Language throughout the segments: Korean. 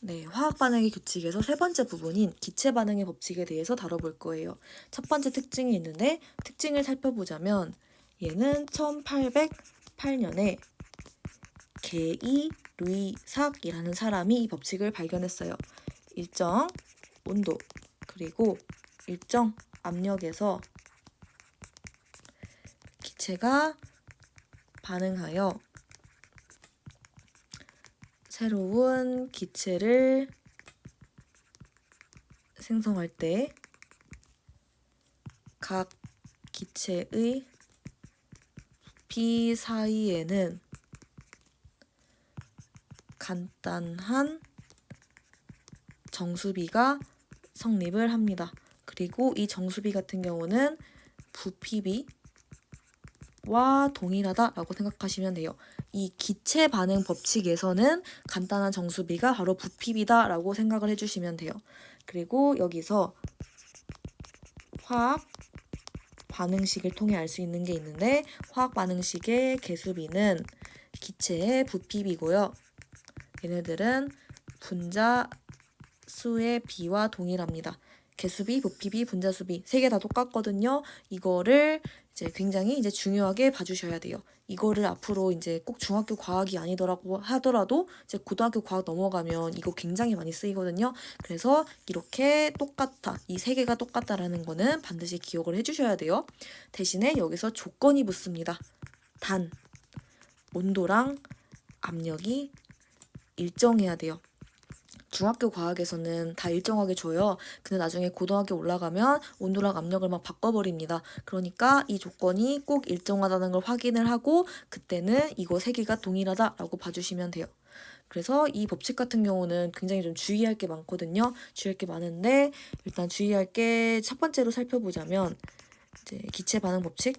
네, 화학 반응의 규칙에서 세 번째 부분인 기체 반응의 법칙에 대해서 다뤄볼 거예요. 첫 번째 특징이 있는데 특징을 살펴보자면 얘는 1808년에 게이 루이삭이라는 사람이 이 법칙을 발견했어요. 일정 온도 그리고 일정 압력에서 기체가 반응하여 새로운 기체를 생성할 때 각 기체의 부피 사이에는 간단한 정수비가 성립을 합니다. 그리고 이 정수비 같은 경우는 부피비와 동일하다라고 생각하시면 돼요. 이 기체 반응 법칙에서는 간단한 정수비가 바로 부피비다라고 생각을 해주시면 돼요. 그리고 여기서 화학 반응식을 통해 알 수 있는 게 있는데 화학 반응식의 개수비는 기체의 부피비고요. 얘네들은 분자 수의 비와 동일합니다. 개수비, 부피비, 분자수비 세 개 다 똑같거든요. 이거를 이제 굉장히 이제 중요하게 봐주셔야 돼요. 이거를 앞으로 이제 꼭 중학교 과학이 아니더라고 하더라도 이제 고등학교 과학 넘어가면 이거 굉장히 많이 쓰이거든요. 그래서 이렇게 똑같아, 이 세 개가 똑같다라는 거는 반드시 기억을 해주셔야 돼요. 대신에 여기서 조건이 붙습니다. 단, 온도랑 압력이 일정해야 돼요. 중학교 과학에서는 다 일정하게 줘요. 근데 나중에 고등학교 올라가면 온도랑 압력을 막 바꿔버립니다. 그러니까 이 조건이 꼭 일정하다는 걸 확인을 하고 그때는 이거 세 개가 동일하다라고 봐주시면 돼요. 그래서 이 법칙 같은 경우는 굉장히 좀 주의할 게 많거든요. 주의할 게 많은데 일단 주의할 게 첫 번째로 살펴보자면 이제 기체 반응 법칙.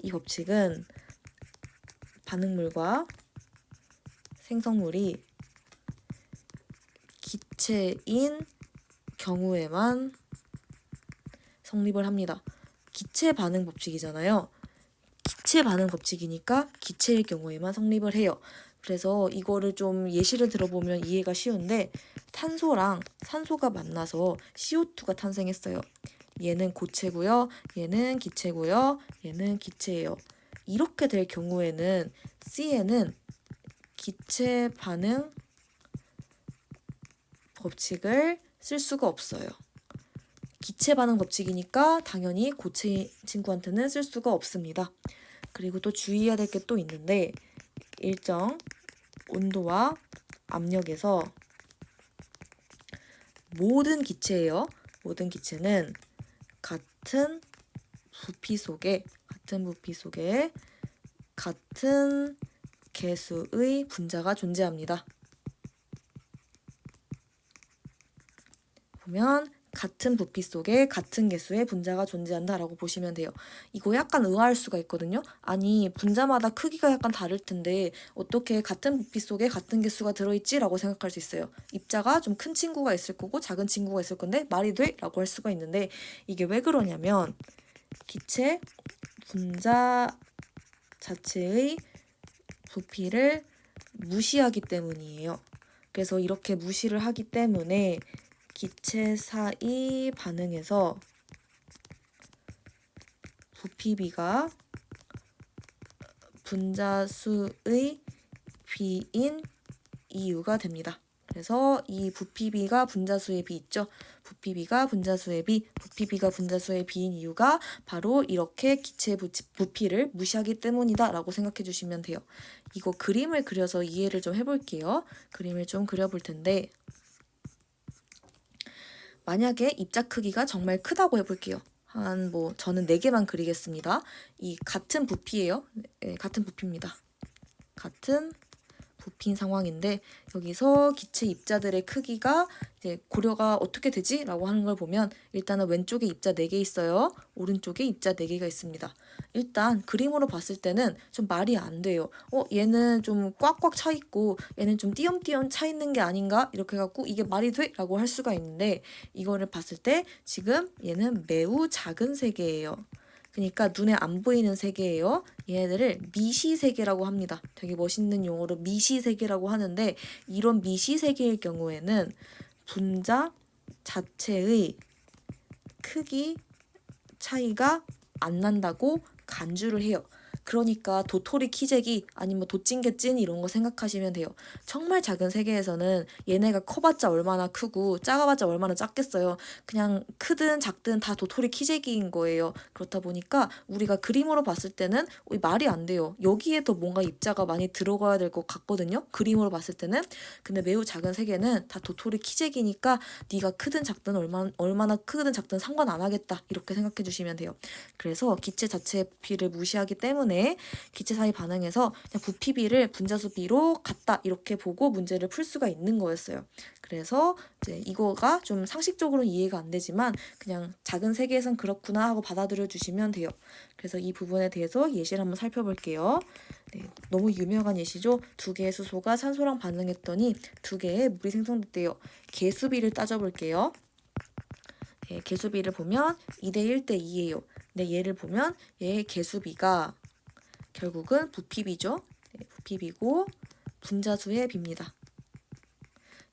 이 법칙은 반응물과 생성물이 기체인 경우에만 성립을 합니다. 기체 반응 법칙이잖아요. 기체 반응 법칙이니까 기체의 경우에만 성립을 해요. 그래서 이거를 좀 예시를 들어보면 이해가 쉬운데 탄소랑 산소가 만나서 CO2가 탄생했어요. 얘는 고체고요. 얘는 기체고요. 얘는 기체예요. 이렇게 될 경우에는 C에는 기체 반응 법칙을 쓸 수가 없어요. 기체 반응 법칙이니까 당연히 고체 친구한테는 쓸 수가 없습니다. 그리고 또 주의해야 될 게 또 있는데 일정 온도와 압력에서 모든 기체예요. 모든 기체는 같은 부피 속에 같은 개수의 분자가 존재합니다. 보면 같은 부피 속에 같은 개수의 분자가 존재한다라고 보시면 돼요. 이거 약간 의아할 수가 있거든요. 아니 분자마다 크기가 약간 다를 텐데 어떻게 같은 부피 속에 같은 개수가 들어있지? 라고 생각할 수 있어요. 입자가 좀 큰 친구가 있을 거고 작은 친구가 있을 건데 말이 돼? 라고 할 수가 있는데 이게 왜 그러냐면 기체 분자 자체의 부피를 무시하기 때문이에요. 그래서 이렇게 무시를 하기 때문에 기체 사이 반응에서 부피비가 분자수의 비인 이유가 됩니다. 그래서 이 부피비가 분자수의 비 있죠? 부피비가 분자수의 비인 이유가 바로 이렇게 기체 부피를 무시하기 때문이다 라고 생각해 주시면 돼요. 이거 그림을 그려서 이해를 좀 해볼게요. 그림을 좀 그려볼 텐데 만약에 입자 크기가 정말 크다고 해볼게요. 저는 4개만 그리겠습니다. 이 같은 부피예요. 네, 같은 부피입니다. 같은 부피인 상황인데 여기서 기체 입자들의 크기가 이제 고려가 어떻게 되지? 라고 하는 걸 보면 일단은 왼쪽에 입자 4개 있어요. 오른쪽에 입자 4개가 있습니다. 일단 그림으로 봤을 때는 좀 말이 안 돼요. 얘는 좀 꽉꽉 차 있고 얘는 좀 띄엄띄엄 차 있는 게 아닌가? 이렇게 해갖고 이게 말이 돼? 라고 할 수가 있는데 이거를 봤을 때 지금 얘는 매우 작은 세계예요. 그러니까 눈에 안 보이는 세계예요. 얘네들을 미시세계라고 합니다. 되게 멋있는 용어로 미시세계라고 하는데 이런 미시세계일 경우에는 분자 자체의 크기 차이가 안 난다고 간주를 해요. 그러니까 도토리 키재기 아니면 도찐개찐 이런 거 생각하시면 돼요. 정말 작은 세계에서는 얘네가 커봤자 얼마나 크고 작아봤자 얼마나 작겠어요. 그냥 크든 작든 다 도토리 키재기인 거예요. 그렇다 보니까 우리가 그림으로 봤을 때는 말이 안 돼요. 여기에 더 뭔가 입자가 많이 들어가야 될 것 같거든요. 그림으로 봤을 때는. 근데 매우 작은 세계는 다 도토리 키재기니까 네가 크든 작든 얼마나 크든 작든 상관 안 하겠다. 이렇게 생각해 주시면 돼요. 그래서 기체 자체의 부피를 무시하기 때문에 기체 사이 반응에서 그냥 부피 비를 분자수 비로 같다 이렇게 보고 문제를 풀 수가 있는 거였어요. 그래서 이제 이거가 좀 상식적으로는 이해가 안 되지만 그냥 작은 세계에선 그렇구나 하고 받아들여 주시면 돼요. 그래서 이 부분에 대해서 예시를 한번 살펴볼게요. 네, 너무 유명한 예시죠. 두 개의 수소가 산소랑 반응했더니 두 개의 물이 생성됐대요. 개수비를 따져볼게요. 네, 개수비를 보면 2대 1대 2예요. 근데 얘를 보면 얘의 개수비가 결국은 부피비죠. 네, 부피비고 분자수의 비입니다.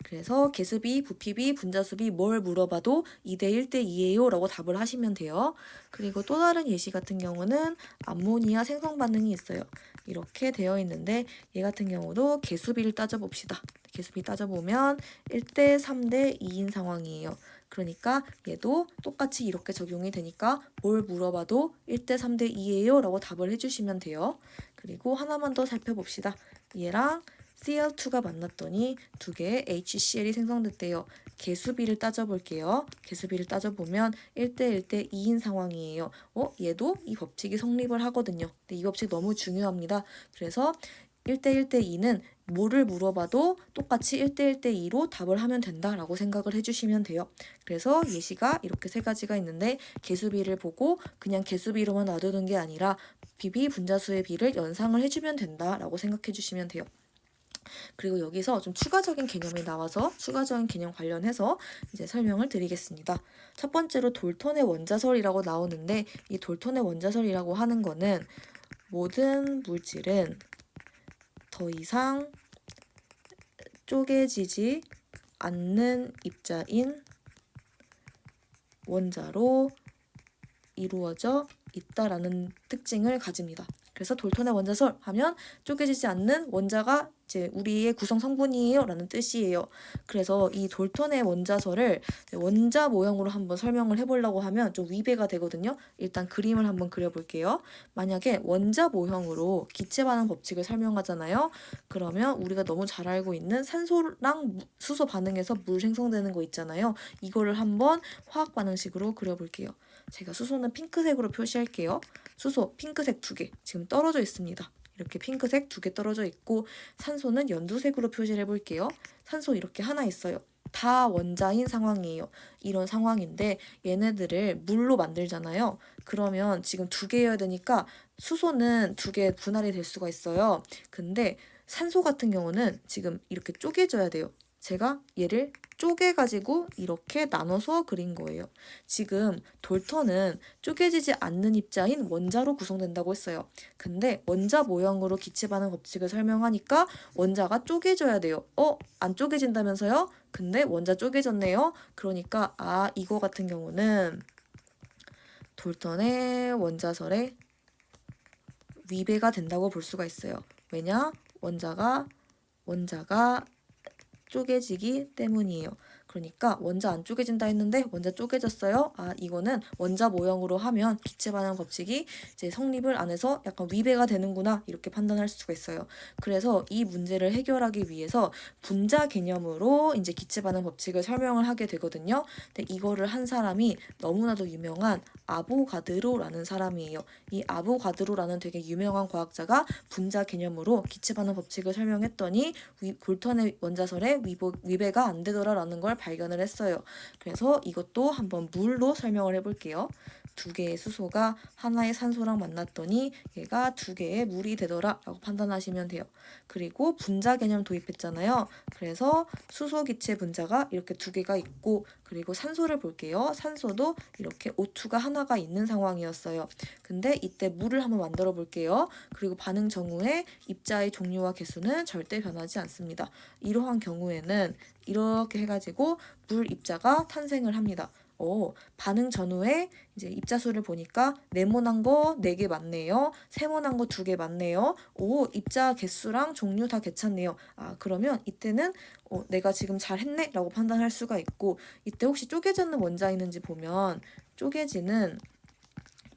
그래서 개수비, 부피비, 분자수비 뭘 물어봐도 2대 1대 2예요 라고 답을 하시면 돼요. 그리고 또 다른 예시 같은 경우는 암모니아 생성 반응이 있어요. 이렇게 되어 있는데 얘 같은 경우도 개수비를 따져봅시다. 개수비 따져보면 1대 3대 2인 상황이에요. 그러니까 얘도 똑같이 이렇게 적용이 되니까 뭘 물어봐도 1대 3대 2예요 라고 답을 해주시면 돼요. 그리고 하나만 더 살펴봅시다. 얘랑 Cl2가 만났더니 두 개의 HCl이 생성됐대요. 개수비를 따져볼게요. 개수비를 따져보면 1대 1대 2인 상황이에요. 얘도 이 법칙이 성립을 하거든요. 근데 이 법칙 너무 중요합니다. 그래서 1대 1대 2는 뭐를 물어봐도 똑같이 1대 1대 2로 답을 하면 된다라고 생각을 해주시면 돼요. 그래서 예시가 이렇게 세 가지가 있는데 개수비를 보고 그냥 개수비로만 놔두는 게 아니라 비비 분자수의 비를 연상을 해주면 된다라고 생각해 주시면 돼요. 그리고 여기서 좀 추가적인 개념이 나와서 추가적인 개념 관련해서 이제 설명을 드리겠습니다. 첫 번째로 돌턴의 원자설이라고 나오는데 이 돌턴의 원자설이라고 하는 거는 모든 물질은 더 이상 쪼개지지 않는 입자인 원자로 이루어져 있다라는 특징을 가집니다. 그래서 돌턴의 원자설 하면 쪼개지지 않는 원자가 이제 우리의 구성 성분이에요 라는 뜻이에요. 그래서 이 돌턴의 원자설을 원자 모형으로 한번 설명을 해보려고 하면 좀 위배가 되거든요. 일단 그림을 한번 그려볼게요. 만약에 원자 모형으로 기체 반응 법칙을 설명하잖아요. 그러면 우리가 너무 잘 알고 있는 산소랑 수소 반응에서 물 생성되는 거 있잖아요. 이거를 한번 화학 반응식으로 그려볼게요. 제가 수소는 핑크색으로 표시할게요. 수소 핑크색 2개 지금 떨어져 있습니다. 이렇게 핑크색 2개 떨어져 있고 산소는 연두색으로 표시를 해볼게요. 산소 이렇게 하나 있어요. 다 원자인 상황이에요. 이런 상황인데 얘네들을 물로 만들잖아요. 그러면 지금 2개여야 되니까 수소는 2개 분할이 될 수가 있어요. 근데 산소 같은 경우는 지금 이렇게 쪼개져야 돼요. 제가 얘를 쪼개가지고 이렇게 나눠서 그린 거예요. 지금 돌턴은 쪼개지지 않는 입자인 원자로 구성된다고 했어요. 근데 원자 모형으로 기체 반응 법칙을 설명하니까 원자가 쪼개져야 돼요. 안 쪼개진다면서요? 근데 원자 쪼개졌네요. 그러니까 이거 같은 경우는 돌턴의 원자설에 위배가 된다고 볼 수가 있어요. 왜냐? 원자가 쪼개지기 때문이에요. 그러니까 원자 안 쪼개진다 했는데 원자 쪼개졌어요. 이거는 원자 모형으로 하면 기체 반응 법칙이 이제 성립을 안 해서 약간 위배가 되는구나 이렇게 판단할 수가 있어요. 그래서 이 문제를 해결하기 위해서 분자 개념으로 이제 기체 반응 법칙을 설명을 하게 되거든요. 근데 이거를 한 사람이 너무나도 유명한 아보가드로라는 사람이에요. 이 아보가드로라는 되게 유명한 과학자가 분자 개념으로 기체 반응 법칙을 설명했더니 돌턴의 원자설에 위배가 안 되더라라는 걸 발견을 했어요. 그래서 이것도 한번 물로 설명을 해볼게요. 두 개의 수소가 하나의 산소랑 만났더니 얘가 두 개의 물이 되더라 라고 판단하시면 돼요. 그리고 분자 개념 도입했잖아요. 그래서 수소 기체 분자가 이렇게 두 개가 있고, 그리고 산소를 볼게요. 산소도 이렇게 O2가 하나가 있는 상황이었어요. 근데 이때 물을 한번 만들어 볼게요. 그리고 반응 전후에 입자의 종류와 개수는 절대 변하지 않습니다. 이러한 경우에는 이렇게 해가지고 물 입자가 탄생을 합니다. 반응 전후에 이제 입자수를 보니까 네모난 거 4개 맞네요. 세모난 거 2개 맞네요. 입자 개수랑 종류 다 괜찮네요. 그러면 이때는 내가 지금 잘했네 라고 판단할 수가 있고, 이때 혹시 쪼개지는 원자 있는지 보면 쪼개지는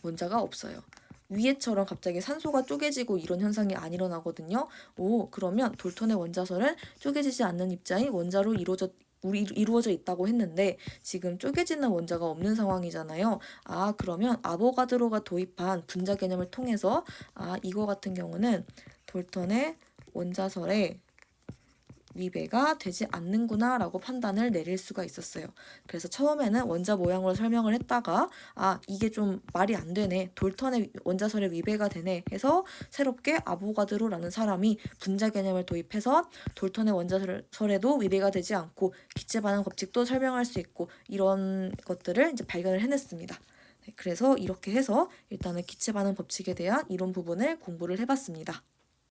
원자가 없어요. 위에처럼 갑자기 산소가 쪼개지고 이런 현상이 안 일어나거든요. 그러면 돌톤의 원자설은 쪼개지지 않는 입자인 원자로 이루어져 있다고 했는데 지금 쪼개지는 원자가 없는 상황이잖아요. 그러면 아보가드로가 도입한 분자 개념을 통해서 이거 같은 경우는 돌톤의 원자설에 위배가 되지 않는구나 라고 판단을 내릴 수가 있었어요. 그래서 처음에는 원자 모양으로 설명을 했다가 이게 좀 말이 안 되네, 돌턴의 원자설에 위배가 되네 해서 새롭게 아보가드로라는 사람이 분자 개념을 도입해서 돌턴의 원자설에도 위배가 되지 않고 기체 반응 법칙도 설명할 수 있고 이런 것들을 이제 발견을 해냈습니다. 그래서 이렇게 해서 일단은 기체 반응 법칙에 대한 이론 부분을 공부를 해봤습니다.